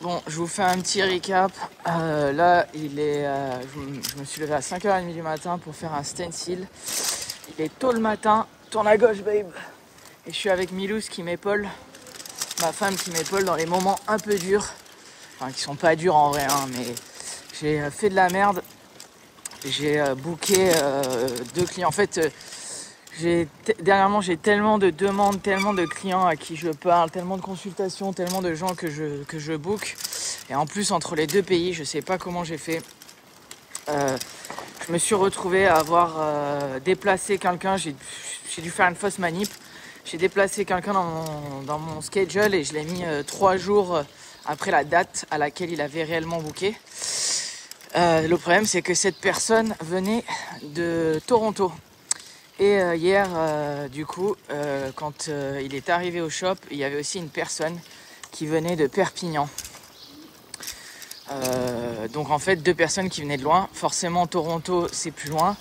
Bon, je vous fais un petit recap. Là, je me suis levé à 5h30 du matin pour faire un stencil. Il est tôt le matin. Tourne à gauche, babe. Et je suis avec Milous qui m'épaule. Ma femme qui m'épaule dans les moments un peu durs. Enfin, qui sont pas durs en vrai, hein, mais j'ai fait de la merde. J'ai booké 2 clients. En fait, dernièrement, j'ai tellement de demandes, tellement de clients à qui je parle, tellement de consultations, tellement de gens que je book. Et en plus, entre les 2 pays, je sais pas comment j'ai fait. Je me suis retrouvé à avoir déplacé quelqu'un. J'ai dû faire une fausse manip. J'ai déplacé quelqu'un dans mon schedule et je l'ai mis 3 jours après la date à laquelle il avait réellement booké. Le problème, c'est que cette personne venait de Toronto. Et hier, du coup, quand il est arrivé au shop, il y avait aussi une personne qui venait de Perpignan. Donc en fait, 2 personnes qui venaient de loin. Forcément, Toronto, c'est plus loin.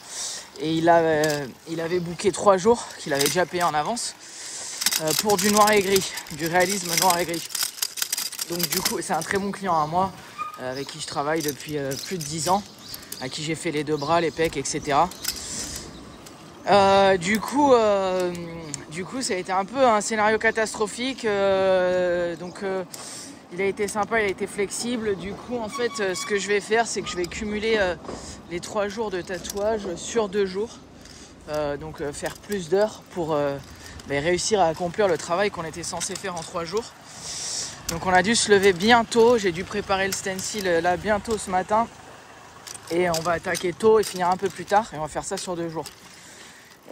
Et il avait booké 3 jours, qu'il avait déjà payé en avance, pour du noir et gris, du réalisme noir et gris. Donc du coup, c'est un très bon client à moi, avec qui je travaille depuis plus de 10 ans, à qui j'ai fait les 2 bras, les pecs, etc. Du coup, ça a été un peu un scénario catastrophique. Il a été sympa, il a été flexible. Du coup, en fait, ce que je vais faire, c'est que je vais cumuler les 3 jours de tatouage sur 2 jours. Faire plus d'heures pour réussir à accomplir le travail qu'on était censé faire en 3 jours. Donc on a dû se lever bientôt. J'ai dû préparer le stencil là bientôt ce matin. Et on va attaquer tôt et finir un peu plus tard. Et on va faire ça sur 2 jours.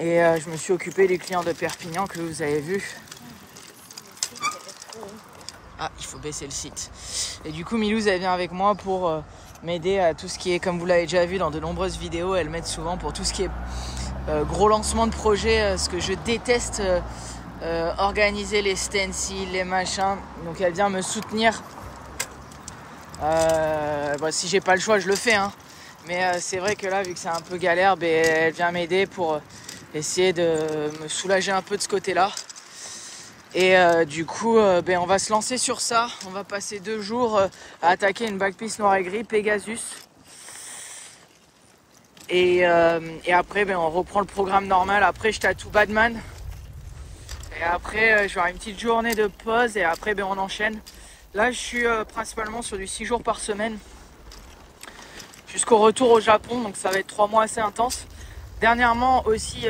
Et je me suis occupé des clients de Perpignan que vous avez vus. Ah, il faut baisser le site. Et du coup, Milous, elle vient avec moi pour m'aider à tout ce qui est, comme vous l'avez déjà vu dans de nombreuses vidéos, elle m'aide souvent pour tout ce qui est gros lancement de projet, ce que je déteste, organiser les stencils, les machins. Donc elle vient me soutenir. Si j'ai pas le choix, je le fais, hein. Mais c'est vrai que là, vu que c'est un peu galère, elle vient m'aider pour essayer de me soulager un peu de ce côté-là. Et du coup, on va se lancer sur ça. On va passer 2 jours à attaquer une backpiece noir et gris, Pegasus. Et après, on reprend le programme normal. Après, je tatoue Batman. Et après, je vais avoir une petite journée de pause. Et après, on enchaîne. Là, je suis principalement sur du 6 jours par semaine. Jusqu'au retour au Japon. Donc ça va être 3 mois assez intenses. Dernièrement aussi,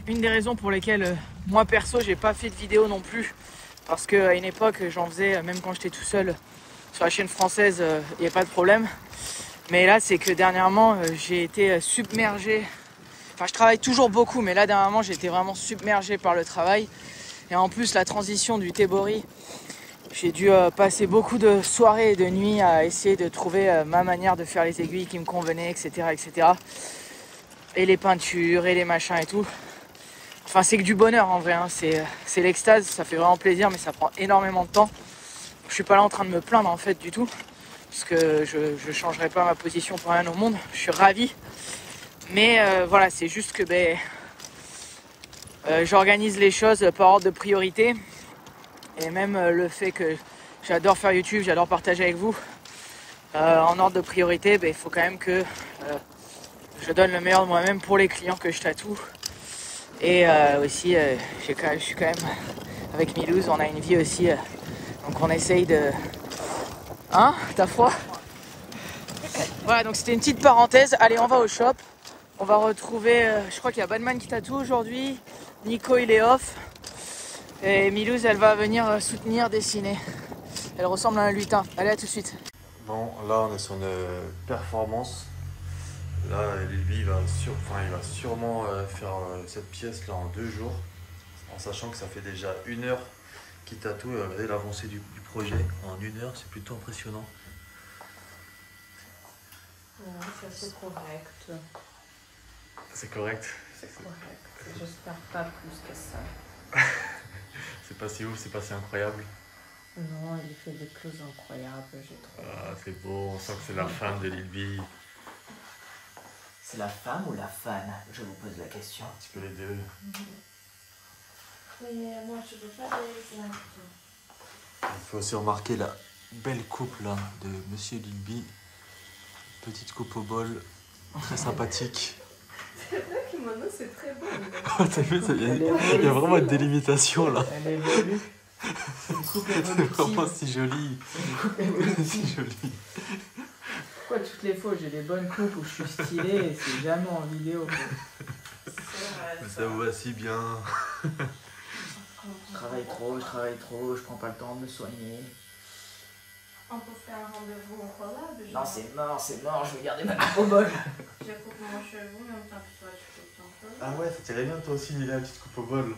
une des raisons pour lesquelles moi perso j'ai pas fait de vidéo non plus, parce qu'à une époque j'en faisais même quand j'étais tout seul sur la chaîne française, il n'y a pas de problème. Mais là c'est que dernièrement j'ai été submergé, enfin je travaille toujours beaucoup, mais là dernièrement j'ai été vraiment submergé par le travail. Et en plus la transition du Tebori, j'ai dû passer beaucoup de soirées et de nuits à essayer de trouver ma manière de faire les aiguilles qui me convenaient, etc. etc. Et les peintures et les machins et tout. Enfin c'est que du bonheur en vrai, hein. C'est l'extase, ça fait vraiment plaisir, mais ça prend énormément de temps. Je suis pas là en train de me plaindre en fait du tout, parce que je changerai pas ma position pour rien au monde. Je suis ravi, mais voilà, c'est juste que j'organise les choses par ordre de priorité. Et même le fait que j'adore faire YouTube, j'adore partager avec vous, en ordre de priorité, il faut quand même que je donne le meilleur de moi-même pour les clients que je tatoue. Et aussi, je suis quand même avec Milous, on a une vie aussi. Donc on essaye de... Hein? T'as froid? Voilà, donc c'était une petite parenthèse. Allez, on va au shop. On va retrouver... je crois qu'il y a Batman qui tatoue aujourd'hui. Nico, il est off. Et Milous, elle va venir soutenir, dessiner. Elle ressemble à un lutin. Allez, à tout de suite. Bon, là on est sur une performance. Là, Lilby va sûrement faire cette pièce là en 2 jours, en sachant que ça fait déjà 1 heure qu'il tatoue. Regardez l'avancée du projet en 1 heure, c'est plutôt impressionnant. Ouais, ça c'est correct. C'est correct. C'est correct. J'espère pas plus que ça. C'est pas si ouf, c'est pas si incroyable. Non, il fait des closes incroyables, j'ai trouvé. Ah, c'est beau, on sent que c'est la femme de Lilby. C'est la femme ou la fan? Je vous pose la question. Un petit peu les deux. Mais moi je veux pas des exemples. Il faut aussi remarquer belle coupe là de Monsieur Lilby. Petite coupe au bol, très sympathique. C'est vrai que maintenant c'est très beau. Oh, t'as vu, il y a vraiment une délimitation là. Elle évolue. C'est une coupe C'est vraiment évolutive. si joli. C'est une coupe évolutive. Si joli. Pourquoi toutes les fois j'ai des bonnes coupes où je suis stylé et c'est jamais en vidéo quoi. C'est vrai. Ça vous va si bien. Je travaille trop, je prends pas le temps de me soigner. On peut faire un rendez-vous au collab. Non, c'est mort, je vais garder ma coupe au bol. Je coupe mon cheveu, mais en même temps que toi, tu coupes ton cheveu. Ah ouais, ça t'irait bien toi aussi Mila, une petite coupe au bol.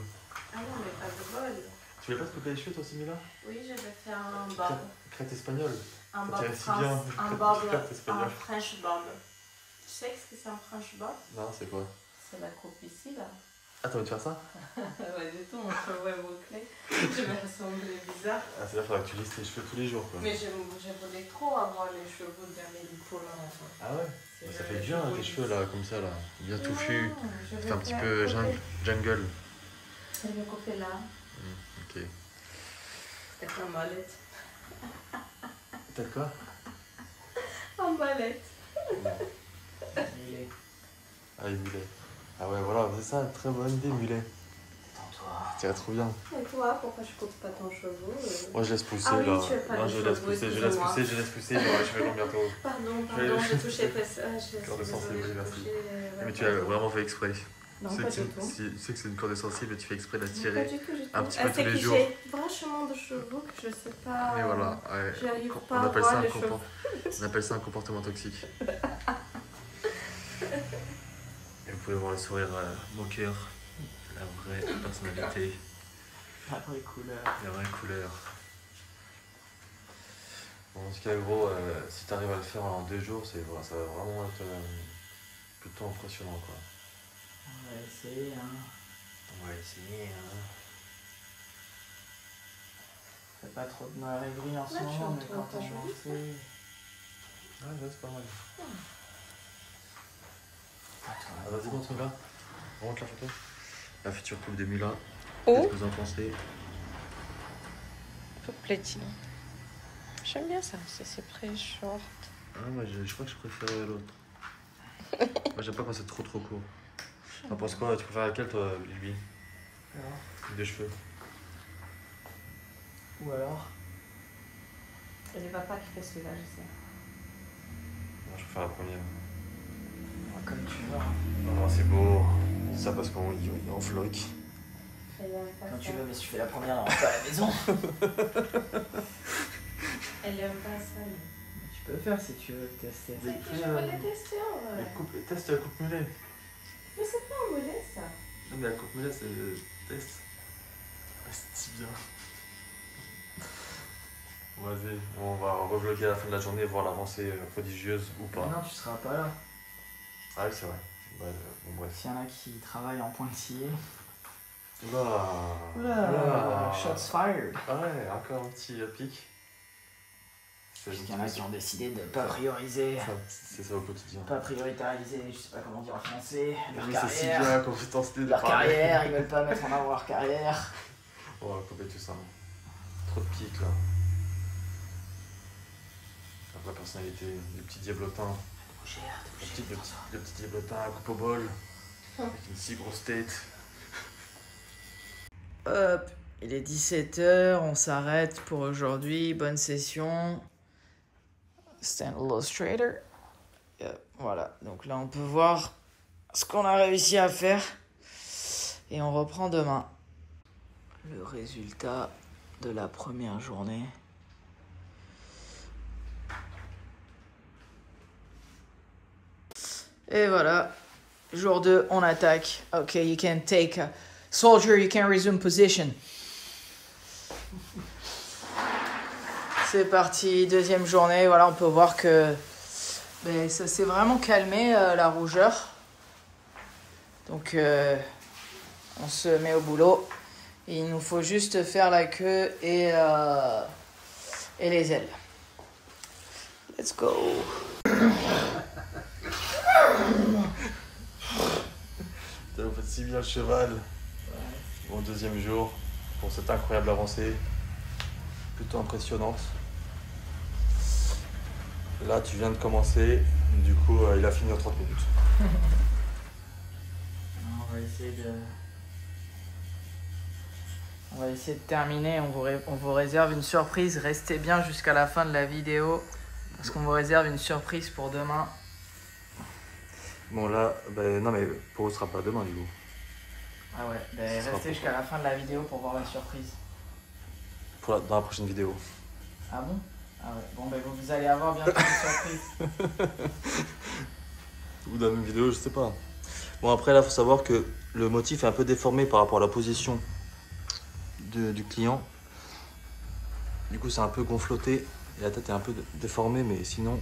Ah non, mais pas de bol. Tu voulais pas te couper les cheveux toi aussi Mila? Oui, je vais faire un bob. Crête espagnole. Un Ça bob t'irait si France. bien. Un bob. Crête espagnole. Un French bob. Tu sais ce que c'est un French bob? Non, c'est quoi? C'est la coupe ici, là. Ah, t'as envie de faire ça? Ouais, du tout, mon cheveu est bouclé. Je vais ressembler bizarre. Ah, c'est-à-dire qu'il faudra que tu lisses tes cheveux tous les jours quoi. Mais je voulais trop avoir les cheveux d'Amélie Poulain, enfin. Ah ouais? C'est Ça le fait bien tes cheveux là, comme ça là. Bien Non, touffus. je C'est vais un petit faire peu couper. jungle. Je vais couper là. Ok. C'est un mallette. T'as quoi? Un mallette. Mulet, Ah, les mulets. Ah ouais, voilà, c'est ça, très bonne idée, mulet. détends-toi. Ça t'irait trop bien. Et toi, pourquoi je coupe pas ton cheveu Moi, je laisse pousser Ah oui, là. tu veux pas Non, les je laisse cheveux, pousser, excuse-moi. je laisse pousser. J'aurai les cheveux longs bientôt. Pardon, Je vais- j'ai touché presque. Je suis Corde désolée, sensible, j'ai merci. touché, Mais tu pas as du tout. vraiment fait exprès. Non, Tu sais pas que du tout. tu sais que c'est une corde sensible et tu fais exprès de la Non, pas tirer. du tout, j'ai un tout. petit peu C'est tous les que jours. j'ai vachement de cheveux que je sais pas. Et voilà, ouais. J'arrive On pas à appelle voir ça un les cheveux. on appelle ça un comportement toxique. Et vous pouvez voir le sourire moqueur, la vraie personnalité, La vraie couleur. la vraie couleur. Bon, en tout cas, gros, si t'arrives à le faire en 2 jours, voilà, ça va vraiment être plutôt impressionnant quoi. On va essayer hein. On va essayer. Fais pas trop de noiraiserie en ce Là, tu moment, mais retrouves quand ta on jolie en fait. Ouais, c'est pas mal. Attends, Ah, vas-y, montre Mila. Montre la photo. La future coupe de Mila. Oh. Qu'est-ce que vous en pensez? Tout plaît-il. J'aime bien ça, c'est très short. Ah, moi, je crois que je préférais l'autre. Moi, j'aime pas quand c'est trop court. T'en penses quoi? Tu préfères laquelle, toi, Lily? alors. Coupe de cheveux. Ou alors C'est les papas qui fait celui-là, je sais. Non, je préfère la première. comme tu veux. Oh, c'est beau. C'est ça parce qu'on y en floque. Elle aime pas Quand ça. tu veux, mais si tu fais la première, on rentre pas à la maison. Elle aime pas ça. lui. Tu peux faire si tu veux tester. C'est que je veux les tester en vrai. Teste la coupe mulet. Mais c'est pas un mollet ça. Non, mais la coupe mulet, c'est le test. Ah, c'est bien. Vas-y, on va revloguer à la fin de la journée, voir l'avancée prodigieuse ou pas. Non, tu seras pas là. Ah oui, c'est vrai. Bah, bon, bref. S'il y en a qui travaillent en pointillé. Oula. Oula, shots fired. Ah ouais, encore un petit pic. Il y en a qui ont décidé de pas prioriser, C'est ça au quotidien. pas prioritariser, je sais pas comment dire en français, leur Oui, c'est si carrière. bien quand tu t'en de Leur parler. carrière, ils veulent pas mettre en avant leur carrière. On va couper tout ça. Trop de pics là. La personnalité, le petit diablotin. Le petit diablotin à coupe au bol. Avec une si grosse tête. Hop, il est 17h, on s'arrête pour aujourd'hui. Bonne session. Stand Illustrator. Yep, voilà, donc là on peut voir ce qu'on a réussi à faire. Et on reprend demain. Le résultat de la première journée. Et voilà, jour 2, on attaque. Ok, you can take a soldier, you can resume position. C'est parti, deuxième journée. Voilà, on peut voir que ça s'est vraiment calmé, la rougeur. Donc, on se met au boulot. Et il nous faut juste faire la queue et les ailes. Let's go. Vous faites si bien le cheval. Bon, deuxième jour pour cette incroyable avancée. Plutôt impressionnante. Là, tu viens de commencer. Du coup, il a fini en 30 minutes. On va essayer de... On va essayer de terminer. On vous réserve une surprise. Restez bien jusqu'à la fin de la vidéo. Parce qu'on vous réserve une surprise pour demain. Bon, là, ben, non, mais pour eux, ce sera pas demain, du coup. Ah ouais, Ce ben, sera restez jusqu'à la fin de la vidéo pour voir la surprise. Dans la prochaine vidéo. Ah bon? Ah ouais, bon ben vous allez avoir bientôt une surprise. Ou dans la même vidéo, je sais pas. Bon, après, là, faut savoir que le motif est un peu déformé par rapport à la position du client. Du coup, c'est un peu gonfloté et la tête est un peu déformée, mais sinon,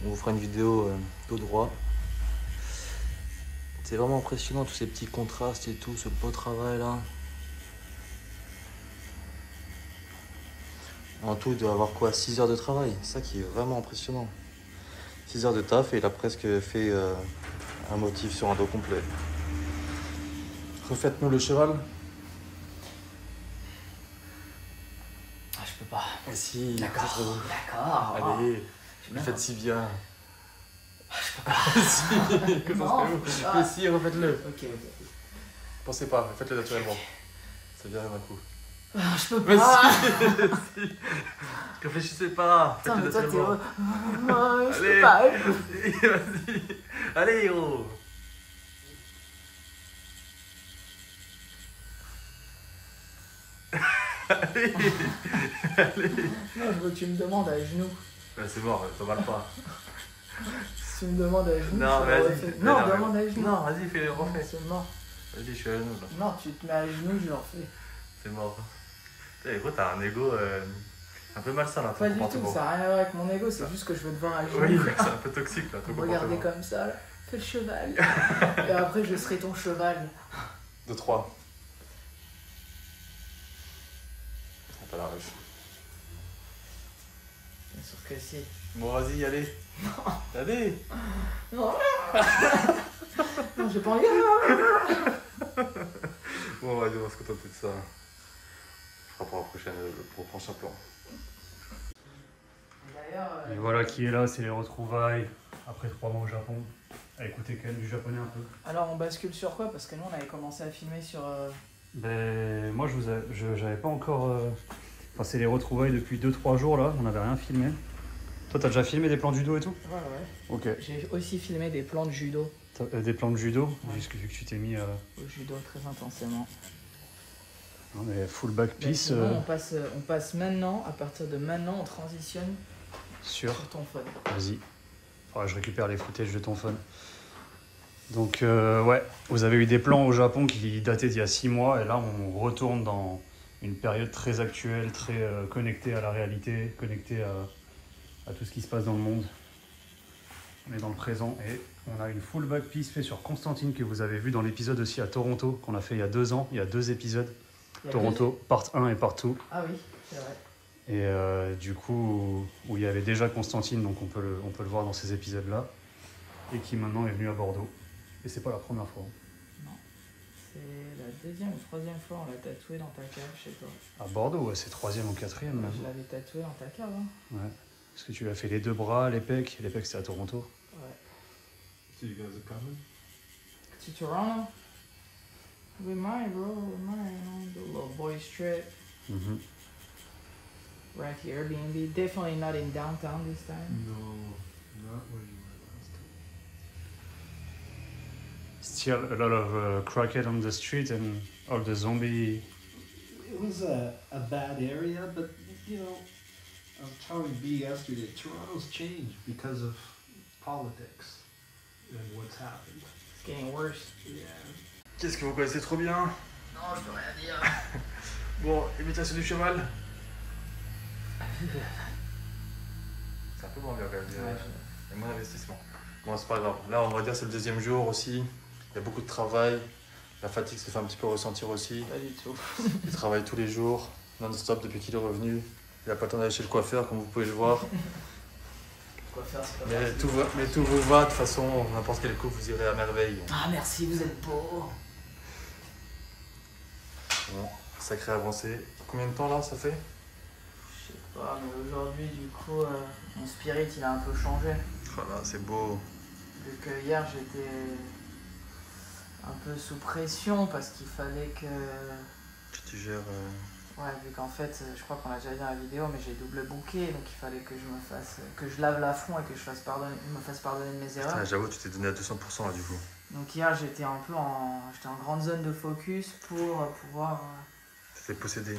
on vous fera une vidéo tout droit. C'est vraiment impressionnant, tous ces petits contrastes et tout, ce beau travail là. En tout, il doit avoir quoi, 6 heures de travail. C'est ça qui est vraiment impressionnant. 6 heures de taf et il a presque fait un motif sur un dos complet. Refaites-nous le cheval. Ah, je peux pas. Ah si, D'accord, ça serait bon. d'accord. Allez, bien. faites si bien. Je peux pas. Si, que ça Non, serait bon. je peux pas. Mais si, refaites-le. Ok. Pensez pas, faites-le naturellement. Ça vient d'un coup. Ah, je peux Mais pas. si, réfléchissez pas. Putain, mais toi t'es... naturellement. Je Allez. peux pas. Vas-y. Allez, héros. Allez. Allez. Non, je veux que tu me demandes à genoux. C'est mort, t'en parles pas. Si tu me demandes à genoux, Non, je vas-y. le refais. Non, demande à genoux. Non, vas-y, fais-le, refais. C'est mort. Vas-y, je suis à genoux là. Non, tu te mets à genoux, je le refais. C'est mort. Putain, gros, t'as un ego un peu malsain là. Pas du tout, ça n'a rien à voir avec mon ego, c'est juste que je veux te voir à genoux. Oui, c'est un peu toxique là. ton Regardez comportement. comme ça, là. Fais le cheval. Et après, je serai ton cheval. De 3. T'as la rêve. Bien sûr que si. Bon, vas-y, allez. Allez. Non, non, j'ai pas envie. Bon, vas-y, on va se contenter de ça. Je ferai pour la prochaine, pour le prochain plan. D'ailleurs, Et voilà qui est là, c'est les retrouvailles après 3 mois au Japon. À écouter quand même du japonais un peu. alors on bascule sur quoi? Parce que nous on avait commencé à filmer sur... Ben, moi j'avais pas encore... Enfin c'est les retrouvailles depuis 2-3 jours là, on n'avait rien filmé. Toi t'as déjà filmé des plans de judo et tout? Ouais, ouais. Ok. J'ai aussi filmé des plans de judo. Des plans de judo, Ouais. vu que tu t'es mis... Au judo très intensément. Non mais full back Mais piece sinon, on passe maintenant, à partir de maintenant, on transitionne sur... sur ton phone. Vas-y. Faudra que je récupère les footages de ton phone. Donc ouais, vous avez eu des plans au Japon qui dataient d'il y a 6 mois et là on retourne dans une période très actuelle, très connectée à la réalité, connectée à tout ce qui se passe dans le monde. On est dans le présent et on a une full back piece faite sur Constantine que vous avez vu dans l'épisode aussi à Toronto qu'on a fait il y a 2 ans. Il y a 2 épisodes. Il y a Toronto, part 1 et part 2. Ah oui, c'est vrai. Et du coup, où il y avait déjà Constantine, donc on peut le voir dans ces épisodes-là, et qui maintenant est venu à Bordeaux. Et c'est pas la première fois. C'est la deuxième ou troisième fois on l'a tatoué dans ta cave chez toi. À Bordeaux, ouais, c'est 3e ou 4e. Même. Je l'avais tatoué dans ta cave, hein. Ouais. Parce que tu as fait les 2 bras, les pecs. Les pecs, c'était à Toronto. Ouais. So you guys are coming? To Toronto? We might, bro. We might. Do a little boys trip. Mhm. Right here, Airbnb. Definitely not in downtown this time. No, not where you were last time. Still a lot of crackhead on the street and all the zombie. It was a bad area, but you know, I was telling B yesterday, Toronto's changed because of politics and what's happened. It's getting worse. Yeah. Qu'est-ce que vous connaissez trop bien? Non, je peux rien dire. Bon, imitation du cheval. C'est un peu moins bien quand même. Il y a moins d'investissement. Bon, c'est pas grave. Là, on va dire c'est le 2e jour aussi. Il y a beaucoup de travail. La fatigue se fait un petit peu ressentir aussi. Pas du tout. Il travaille tous les jours, non-stop depuis qu'il est revenu. Il n'a pas le temps d'aller chez le coiffeur, comme vous pouvez le voir. Quoi faire, c'est pas Mais possible. tout vous va, de toute façon, n'importe quel coup, vous irez à merveille. Ah, merci, vous êtes beau. Bon, sacré avancée. Combien de temps là, ça fait? Bon, mais aujourd'hui, du coup, mon spirit, il a un peu changé. Voilà, c'est beau. Vu que hier, j'étais un peu sous pression parce qu'il fallait que... Que tu gères. Ouais, vu qu'en fait, je crois qu'on l'a déjà dit dans la vidéo, mais j'ai double booké, donc il fallait que je lave l'affront et que je me fasse pardonner de mes erreurs. Putain, j'avoue, tu t'es donné à 200% là du coup. Donc hier, j'étais en grande zone de focus pour pouvoir T'étais possédé.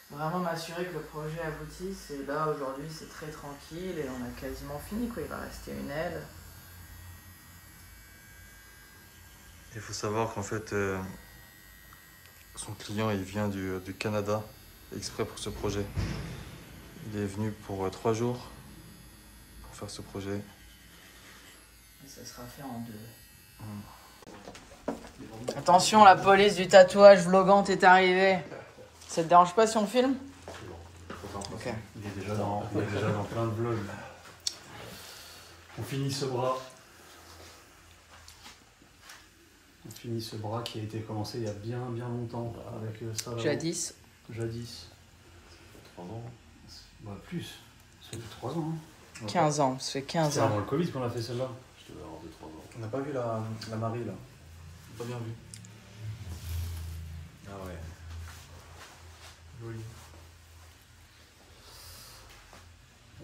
vraiment m'assurer que le projet aboutisse. Et là, aujourd'hui, c'est très tranquille et on a quasiment fini, quoi. Il va rester une aile. Il faut savoir qu'en fait, son client il vient du Canada, exprès pour ce projet. Il est venu pour 3 jours pour faire ce projet. Et ça sera fait en 2. Attention, la police du tatouage vlogante est arrivée. Ça te dérange pas si on filme? Ok. Il est déjà dans plein de vlogs. On finit ce bras. On finit ce bras qui a été commencé il y a bien longtemps avec ça. Jadis. Jadis. 3 ans. Bah plus. Ça fait 3 ans. Hein. 15 ans, ça fait 15 C'est ans. avant le Covid qu'on a fait celle-là. Je devais avoir 2-3 ans. On n'a pas vu la Marie là. Pas bien vu. Ah ouais. Joli.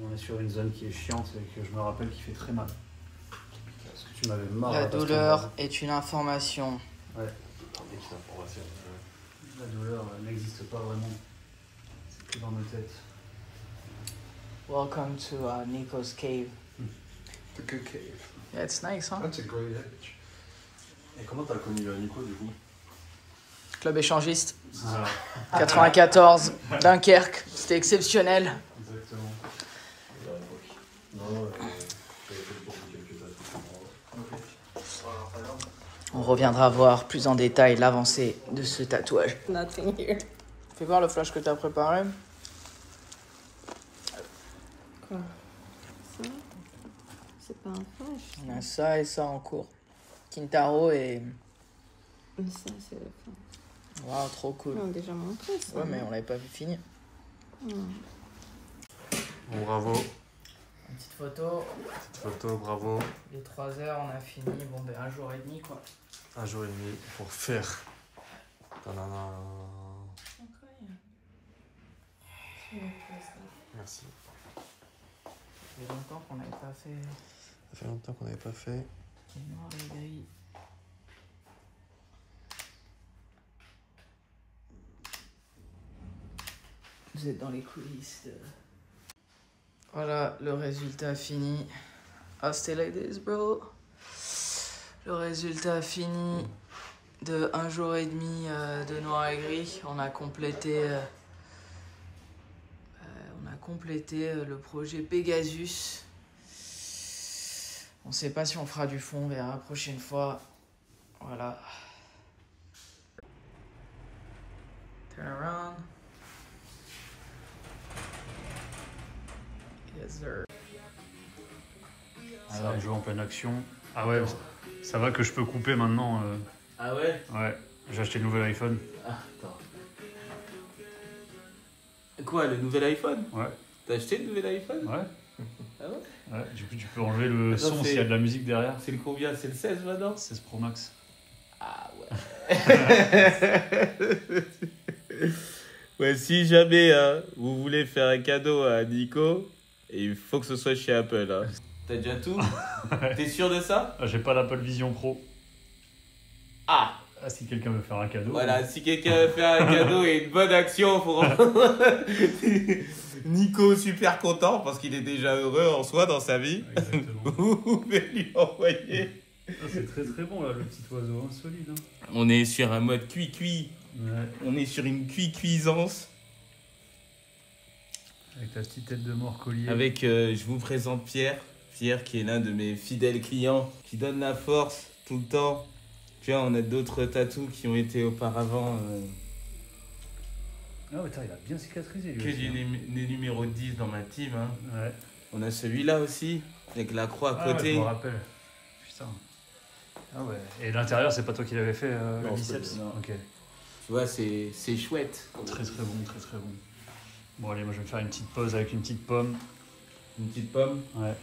On est sur une zone qui est chiante et que je me rappelle qui fait très mal. Parce que tu m'avais marre. La douleur est une information. Ouais. La douleur n'existe pas vraiment. C'est que dans nos têtes. Welcome to Nico's cave. The good cave. Yeah, it's nice, hein? That's a great image. Et comment t'as connu Nico du coup? Club échangiste. Voilà. 94, Dunkerque. C'était exceptionnel. Exactement. Non, On reviendra voir plus en détail l'avancée de ce tatouage. Nothing here. Fais voir le flash que t'as préparé. Quoi? Ça? C'est pas un flash. On a ça et ça en cours. Kintaro et... Mais ça, c'est le flash. Waouh, trop cool. On a déjà montré ça. Ouais, mais on l'avait pas vu finir. Bon, bravo. Une petite photo. Petite photo, bravo. Les 3 heures, on a fini. Bon, ben 1 jour et demi, quoi. 1 jour et demi pour faire. Tadana. Merci. Ça fait longtemps qu'on n'avait pas fait Ça fait longtemps qu'on n'avait pas fait. les noirs et les gris. Vous êtes dans les coulisses de... Voilà le résultat fini. Ah, stay like this, bro. Le résultat fini de 1 jour et demi de noir et gris. On a complété le projet Pegasus. On sait pas si on fera du fond, on verra la prochaine fois. Voilà. Turn around. Yes, sir. Ah là, joue en pleine action. Ah ouais, ça va que je peux couper maintenant. Ah ouais? Ouais, j'ai acheté le nouvel iPhone. Ah, attends. Quoi, le nouvel iPhone? Ouais, T'as acheté le nouvel iPhone? ouais. Ah ouais? Ouais, du coup, tu peux enlever le Attends, son s'il y a de la musique derrière. C'est le combien? C'est le 16 maintenant? 16 Pro Max. Ah ouais. Ouais, si jamais vous voulez faire un cadeau à Nico, il faut que ce soit chez Apple. Hein. T'as déjà tout? T'es sûr de ça? Ah, j'ai pas l'Apple Vision Pro. Ah! Ah, si quelqu'un veut faire un cadeau. Voilà, si quelqu'un veut faire un cadeau et une bonne action pour Nico super content parce qu'il est déjà heureux en soi dans sa vie. Exactement. Vous pouvez lui envoyer. Ah, c'est très très bon là, le petit oiseau, hein, solide. Hein. On est sur un mode cuit-cuit. Ouais. On est sur une cuisance. Avec la petite tête de mort collier. Avec, je vous présente Pierre. Pierre qui est l'un de mes fidèles clients, qui donne la force tout le temps. Tu vois, on a d'autres tatous qui ont été auparavant Ah ouais, il a bien cicatrisé lui que aussi, des numéros 10 dans ma team. Hein. Ouais. On a celui-là aussi, avec la croix à Ah côté. ouais, je me rappelle. Putain. Ah ouais. Et l'intérieur, c'est pas toi qui l'avais fait, le Non, biceps? non. Ok. Tu vois, c'est chouette. Très très bon, très très bon. Bon allez, moi je vais faire une petite pause avec une petite pomme. Une petite pomme. Ouais.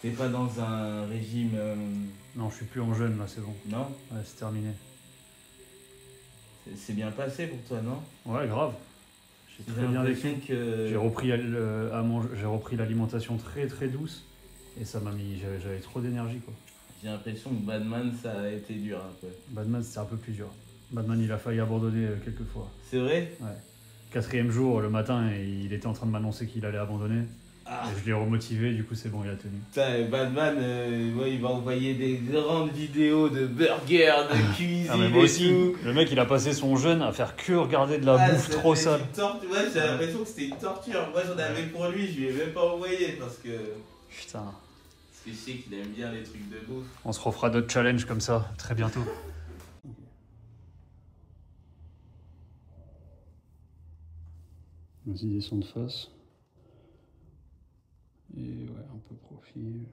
T'es pas dans un régime... Non, je suis plus en jeûne là, c'est bon. Non? Ouais, c'est terminé. C'est bien passé pour toi, non? Ouais, grave. J'ai très bien l'impression vécu. que... J'ai repris l'alimentation très très douce. Et ça m'a mis... J'avais trop d'énergie quoi. J'ai l'impression que Badman, ça a été dur un peu. Badman, c'était un peu plus dur. Badman, il a failli abandonner quelques fois. C'est vrai? Ouais. 4e jour, le matin, il était en train de m'annoncer qu'il allait abandonner. Ah. Et je l'ai remotivé, du coup c'est bon, il a tenu. Putain, Badman, ouais, il va envoyer des grandes vidéos de burgers, de cuisine Ah mais moi et aussi, tout. le mec il a passé son jeûne à faire que regarder de la bouffe trop sale. Ouais, j'ai l'impression que c'était une torture. Moi j'en avais pour lui, je lui ai même pas envoyé parce que Putain. je sais qu'il aime bien les trucs de bouffe. On se refera d'autres challenges comme ça, très bientôt. Vas-y, descends de face. Et ouais, un peu profil.